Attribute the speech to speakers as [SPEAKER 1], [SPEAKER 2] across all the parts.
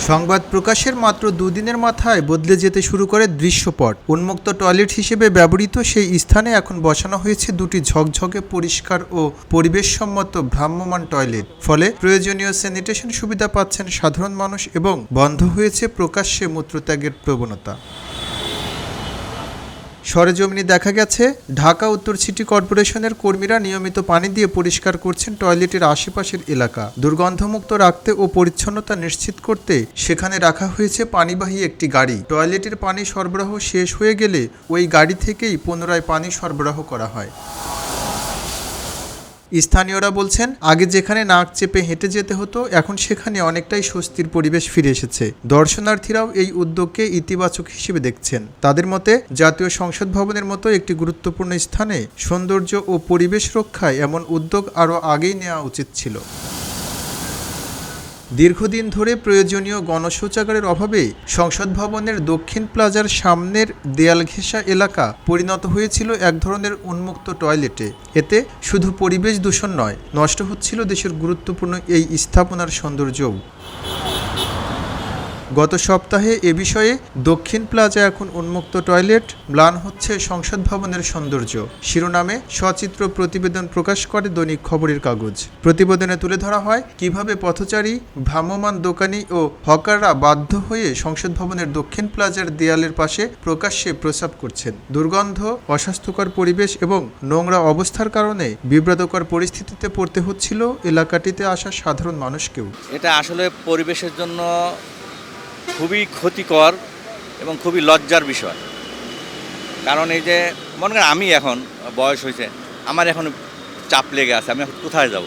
[SPEAKER 1] সংবাদ প্রকাশের মাত্র দুদিনের মাথায় বদলে যেতে শুরু করে দৃশ্যপট। উন্মুক্ত টয়লেট হিসেবে ব্যবহৃত সেই স্থানে এখন বসানো হয়েছে দুটি ঝকঝকে পরিষ্কার ও পরিবেশসম্মত ভ্রাম্যমাণ টয়লেট। ফলে প্রয়োজনীয় স্যানিটেশন সুবিধা পাচ্ছেন সাধারণ মানুষ এবং বন্ধ হয়েছে প্রকাশ্যে মূত্রত্যাগের প্রবণতা। সরেজমিনে দেখা গেছে, ঢাকা উত্তর সিটি কর্পোরেশনের কর্মীরা নিয়মিত পানি দিয়ে পরিষ্কার করছেন টয়লেটের আশেপাশের এলাকা। দুর্গন্ধমুক্ত রাখতে ও পরিচ্ছন্নতা নিশ্চিত করতে সেখানে রাখা হয়েছে পানিবাহী একটি গাড়ি। টয়লেটের পানি সরবরাহ শেষ হয়ে গেলে ওই গাড়ি থেকেই পুনরায় পানি সরবরাহ করা হয়। স্থানীয়রা বলছেন, আগে যেখানে নাক চেপে হেঁটে যেতে হতো, এখন সেখানে অনেকটাই স্বস্তির পরিবেশ ফিরে এসেছে। দর্শনার্থীরাও এই উদ্যোগকে ইতিবাচক হিসেবে দেখছেন। তাদের মতে, জাতীয় সংসদ ভবনের মতো একটি গুরুত্বপূর্ণ স্থানে সৌন্দর্য ও পরিবেশ রক্ষায় এমন উদ্যোগ আরও আগেই নেওয়া উচিত ছিল। দীর্ঘদিন ধরে প্রয়োজনীয় গণশৌচাগারের অভাবে সংসদ ভবনের দক্ষিণ প্লাজার সামনের দেয়াল ঘেঁষা এলাকা পরিণত হয়েছিল এক ধরনের উন্মুক্ত টয়লেটে। এতে শুধু পরিবেশ দূষণ নয়, নষ্ট হচ্ছিল দেশের গুরুত্বপূর্ণ এই স্থাপনার সৌন্দর্যও। গত সপ্তাহে এ বিষয়ে দক্ষিণ প্লাজা এখন উন্মুক্ত টয়লেট, ম্লান হচ্ছে সংসদ ভবনের সৌন্দর্য শিরোনামে সচিত্র প্রতিবেদন প্রকাশ করে দৈনিক খবরের কাগজ। প্রতিবেদনে তুলে ধরা হয় কিভাবে পথচারী, ভ্রাম্যমাণ দোকানি ও হকাররা বাধ্য হয়ে সংসদ ভবনের দক্ষিণ প্লাজার দেয়ালের পাশে প্রকাশ্যে প্রস্রাব করছেন। দুর্গন্ধ, অস্বাস্থ্যকর পরিবেশ এবং নোংরা অবস্থার কারণে বিব্রতকর পরিস্থিতিতে পড়তে হচ্ছিল এলাকাটিতে আসা সাধারণ মানুষকেও।
[SPEAKER 2] এটা আসলে পরিবেশের জন্য খুবই ক্ষতিকর এবং খুবই লজ্জার বিষয়। কারণ এই যে মনে করেন আমি এখন বয়স হয়েছে, আমার এখন চাপ লেগে আছে, আমি এখন কোথায় যাব?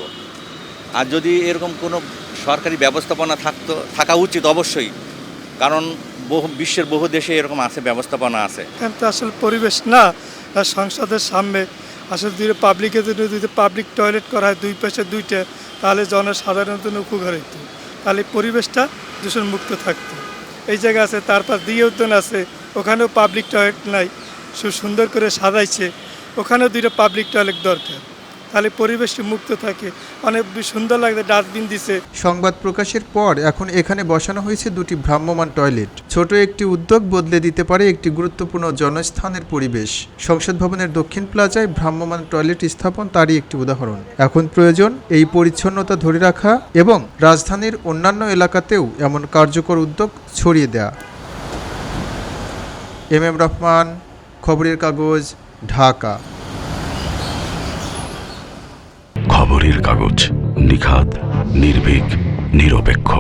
[SPEAKER 2] আর যদি এরকম কোনো সরকারি ব্যবস্থাপনা থাকা উচিত অবশ্যই, কারণ বিশ্বের বহু দেশে এরকম আছে, ব্যবস্থাপনা আছে।
[SPEAKER 3] কিন্তু আসলে পরিবেশ না, সংসদের সামনে আসলে পাবলিকের জন্য যদি পাবলিক টয়লেট করা হয় দুই পাশে দুইটা, তাহলে জনসাধারণের জন্য উপকার হইতো, তাহলে পরিবেশটা দূষণমুক্ত থাকতো। এই জায়গা আছে, তারপর দিয়ে উদ্যান আছে, ওখানেও পাবলিক টয়লেট নাই, সুন্দর করে সাজাইছে, ওখানেও দুইটা পাবলিক টয়লেট দরকার, তাহলে পরিবেশটি মুক্ত থাকে। অনেক সুন্দর লাগছে, ডাস্টবিন দিছে।
[SPEAKER 1] সংবাদ প্রকাশের পর এখন এখানে বসানো হয়েছে দুটি ভ্রাম্যমাণ টয়লেট। ছোট একটি উদ্যোগ বদলে দিতে পারে একটি গুরুত্বপূর্ণ জনস্থানের পরিবেশ। সংসদ ভবনের দক্ষিণ প্লাজায় ভ্রাম্যমাণ টয়লেট স্থাপন তারই একটি উদাহরণ। এখন প্রয়োজন এই পরিচ্ছন্নতা ধরে রাখা এবং রাজধানীর অন্যান্য এলাকাতেও এমন কার্যকর উদ্যোগ ছড়িয়ে দেয়া। এম রহমান, খবরের কাগজ, ঢাকা।
[SPEAKER 4] খবরের কাগজ, নিখাত, নির্ভীক, নিরপেক্ষ।